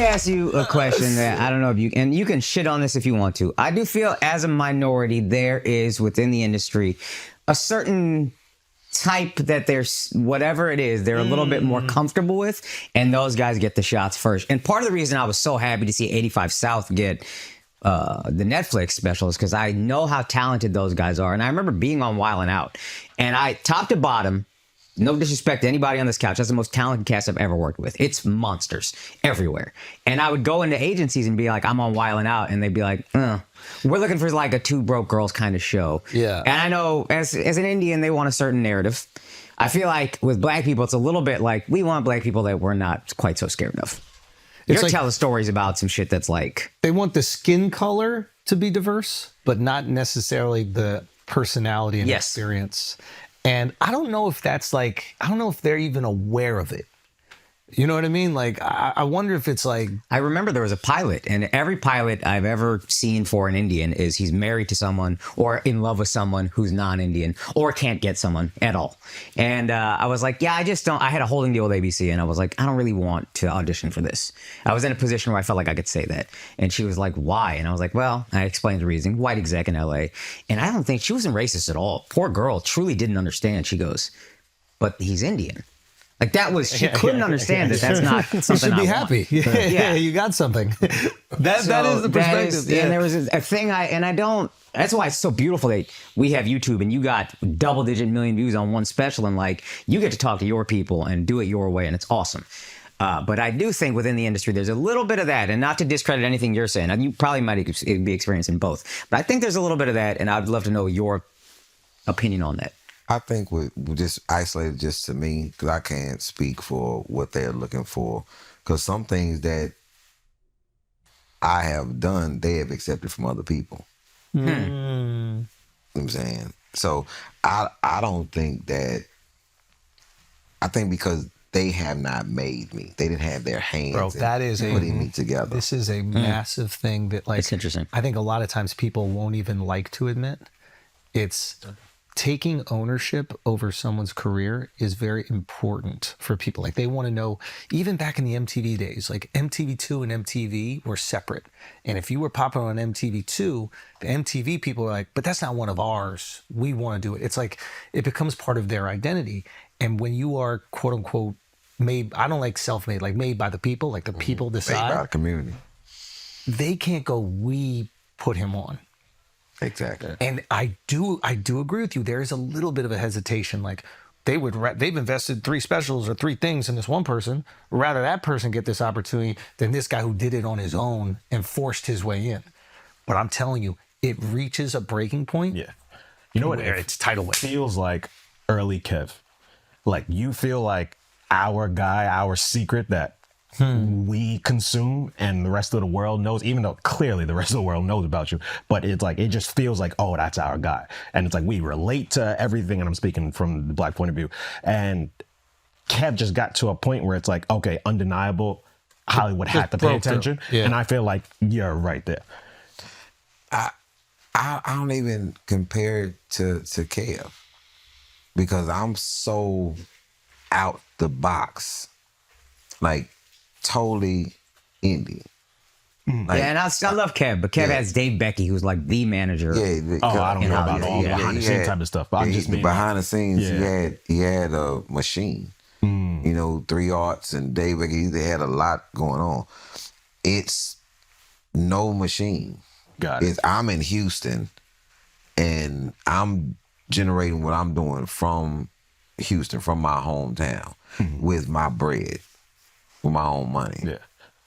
me ask you a question that I don't know if you and you can shit on this if you want to. I do feel as a minority there is within the industry a certain type that there's whatever it is they're a little bit more comfortable with, and those guys get the shots first. And part of the reason I was so happy to see 85 South get the Netflix special is because I know how talented those guys are. And I remember being on Wild 'N Out, and I top to bottom, no disrespect to anybody on this couch, that's the most talented cast I've ever worked with. It's monsters everywhere. And I would go into agencies and be like, I'm on Wild 'N Out, and they'd be like, we're looking for like a Two Broke Girls kind of show. Yeah. And I know as an Indian, they want a certain narrative. I feel like with black people, it's a little bit like we want black people that we're not quite so scared of. You're like, telling stories about some shit that's like... They want the skin color to be diverse, but not necessarily the personality and experience. And I don't know if that's like... I don't know if they're even aware of it. You know what I mean? Like, I wonder if it's like... I remember there was a pilot, and every pilot I've ever seen for an Indian is he's married to someone or in love with someone who's non-Indian or can't get someone at all. And I was like, yeah, I just don't... I had a holding deal with ABC, and I was like, I don't really want to audition for this. I was in a position where I felt like I could say that. And she was like, why? And I was like, well, I explained the reason. White exec in LA. And I don't think... She wasn't racist at all. Poor girl truly didn't understand. She goes, but he's Indian. Like that was, she couldn't understand that that's not something you should be happy. Yeah, you got something. That is the perspective. And there was a thing that's why it's so beautiful that we have YouTube and you got double-digit million views on one special, and like you get to talk to your people and do it your way, and it's awesome. But I do think within the industry, there's a little bit of that, and not to discredit anything you're saying. And you probably might be experiencing both. But I think there's a little bit of that, and I'd love to know your opinion on that. I think we just isolated just to me, because I can't speak for what they're looking for. Because some things that I have done, they have accepted from other people. You know what I'm saying? So I don't think that... I think because they have not made me. They didn't have their hands in putting me together. This is a massive thing that, like... It's interesting. I think a lot of times people won't even like to admit. It's... Taking ownership over someone's career is very important for people. Like they want to know, even back in the MTV days, like MTV2 and MTV were separate. And if you were popular on MTV2, the MTV people were like, but that's not one of ours. We want to do it. It's like, it becomes part of their identity. And when you are quote unquote made, I don't like self-made, like made by the people, like the people decide. Made by the community. They can't go, we put him on. Exactly. And I do agree with you. There is a little bit of a hesitation. Like they've invested 3 specials or 3 things in this one person. Rather that person get this opportunity than this guy who did it on his own and forced his way in. But I'm telling you, it reaches a breaking point. Yeah. You know what? It's tidal wave. Feels like early Kev. Like you feel like our guy, our secret that we consume and the rest of the world knows, even though clearly the rest of the world knows about you, but it's like, it just feels like, oh, that's our guy. And it's like, we relate to everything. And I'm speaking from the black point of view. And Kev just got to a point where it's like, okay, undeniable. Hollywood had to pay attention. Yeah. And I feel like you're right there. I don't even compare it to Kev, because I'm so out the box, like totally indie. Like, yeah, and I love Kev, but Kev has Dave Becky, who's like the manager. Yeah, I don't know about all the behind the scenes type of stuff. But I'm just behind the scenes. He had a machine. You know, 3 Arts and Dave Becky. They had a lot going on. It's no machine. Got it. I'm in Houston, and I'm generating what I'm doing from Houston, from my hometown, with my bread, with my own money. Yeah.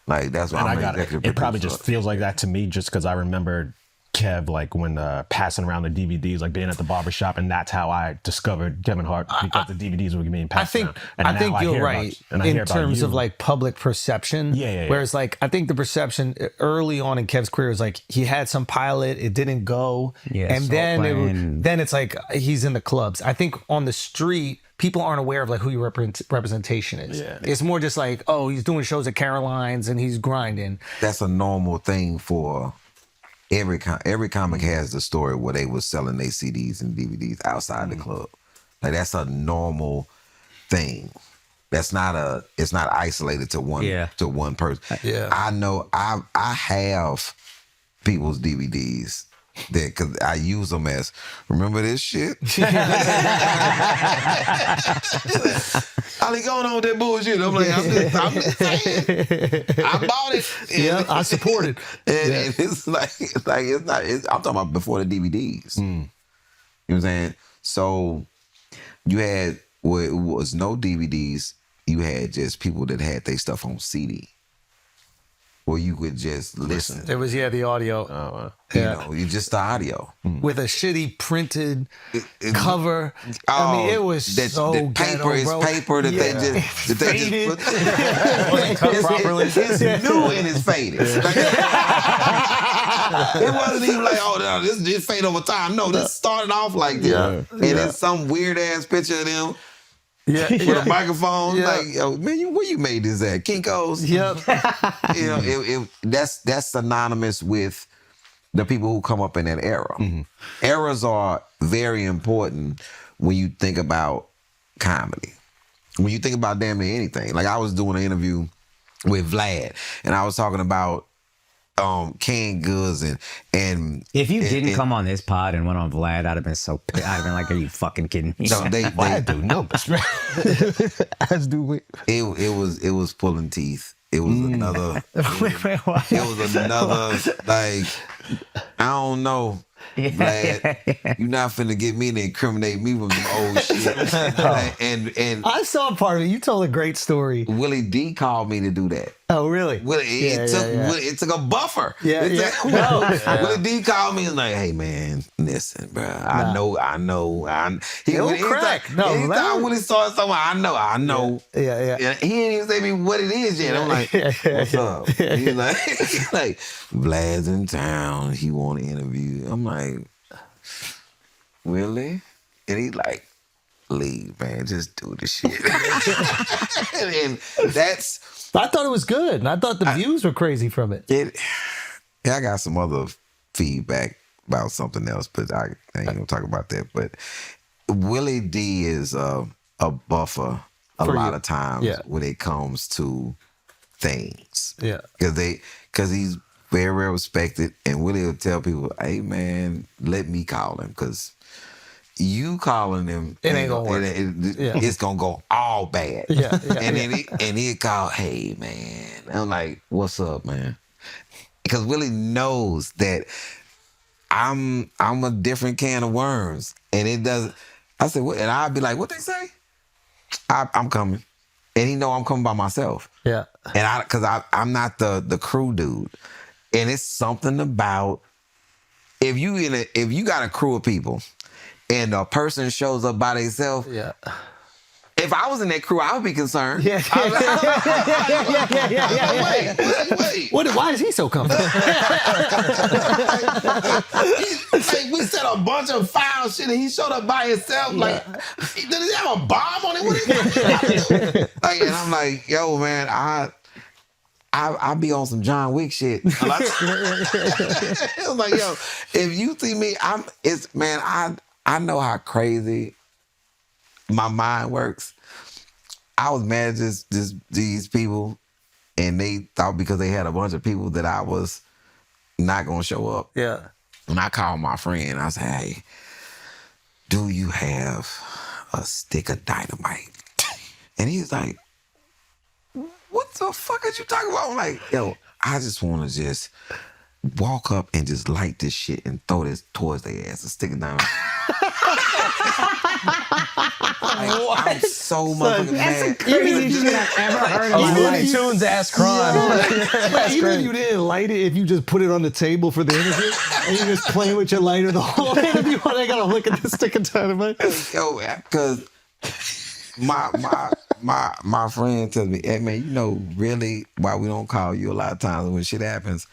Like, that's what I'm executive producer. It probably just feels like that to me, just because I remember Kev, like when passing around the DVDs, like being at the barbershop, and that's how I discovered Kevin Hart, because the DVDs were being passed around. And I think you're right in terms of like public perception. Yeah. Whereas like, I think the perception early on in Kev's career was like, he had some pilot, it didn't go. Yeah, and then it's like, he's in the clubs. I think on the street, people aren't aware of like who your representation is. Yeah. It's more just like, oh, he's doing shows at Caroline's and he's grinding. That's a normal thing for every comic has the story where they was selling their CDs and DVDs outside the club. Like, that's a normal thing. It's not isolated to one person. Yeah. I know I have people's DVDs that because I use them as remember this shit. I ain't going on with that bullshit. I'm like, I'm just saying. I bought it. Yeah, I support it. And it's not. I'm talking about before the DVDs. You know what I'm saying? So you had it was no DVDs. You had just people that had their stuff on CD, where you could just listen. It was the audio. You know, you just the audio With a shitty printed cover. I mean, it was so the paper ghetto, is bro. paper that they Faded. just put. Cut properly. It's new and it's faded. It wasn't even like, oh, no, this just fade over time. No, this started off like this. Yeah. And it's some weird ass picture of them with a microphone. Yeah. Like, yo, man, where you made this at? Kinko's? Yep. You know, that's synonymous with the people who come up in that era. Eras are very important when you think about comedy. When you think about damn near anything. Like I was doing an interview with Vlad, and I was talking about canned goods and If you didn't come on this pod and went on Vlad, I'd have been so pissed. I'd have been like, "Are you fucking kidding me?" no, they do numbers, as do we. it was pulling teeth. It was another. It was another like I don't know. Vlad, you're not finna get me to incriminate me with some old shit. and I saw part of it. You told a great story. Willie D called me to do that. Oh, really? It took a buffer. Willie D called me and like, hey man, listen, bro. I know. He'll crack. Anytime Willie starts something, I know. Yeah. And he didn't even say me what it is yet. I'm like, what's up? He's like, Vlad's in town. He want to interview. I'm like, really? And he's like, leave, man. Just do the shit. and that's. I thought it was good. And I thought the views were crazy from it. I got some other feedback about something else, but I ain't gonna talk about that. But Willie D is a buffer a lot of times when it comes to things. Yeah. Because he's very, very respected, and Willie will tell people, hey man, let me call him, because you calling him, it ain't gonna work. It's gonna go all bad. And he'd call, hey man. I'm like, what's up, man? Because Willie knows that I'm a different can of worms, and it doesn't. I said, what? And I'd be like, what they say? I'm coming, and he know I'm coming by myself. Yeah. And because I'm not the crew dude, and it's something about if you got a crew of people. And a person shows up by themselves. Yeah. If I was in that crew, I would be concerned. Yeah. Wait. Why is he so comfortable? We set a bunch of foul shit, and he showed up by himself. Like, did he have a bomb on it? What is it? And I'm like, yo, man, I be on some John Wick shit. I'm like, yo, if you see me, I know how crazy my mind works. I was mad at these people, and they thought because they had a bunch of people that I was not gonna show up. Yeah. And I called my friend. I said, hey, do you have a stick of dynamite? And he's like, what the fuck are you talking about? I'm like, yo, I just want to just walk up and just light this shit and throw this towards their ass and stick it down. I'm so motherfucking mad. Crazy shit I've ever heard in my life. Tunes ass crime. Even if you didn't light it, if you just put it on the table for the interview and you're just playing with your lighter the whole interview, I gotta look at this stick of dynamite. Yo, because my friend tells me, hey man, you know really why we don't call you a lot of times when shit happens?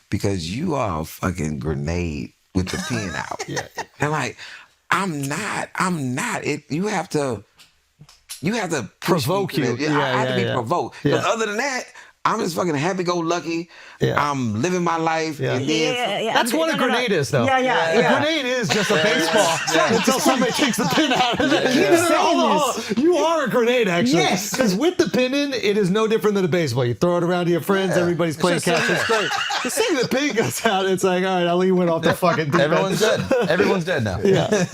Because you are a fucking grenade with the pin out. Yeah. And like, I'm not. You have to provoke you. I have to be provoked. Because other than that, I'm just fucking happy-go-lucky. Yeah. I'm living my life. Yeah. And then That's what a grenade is, though. Yeah. A grenade is just a baseball until somebody takes the pin out of it. You are a grenade, actually. Yes. Because with the pin in, it is no different than a baseball. You throw it around to your friends, everybody's playing catch. It's great. The second the pin goes out, it's like, all right, Ali went off the fucking deep end. Everyone's dead. Everyone's dead now. Yeah.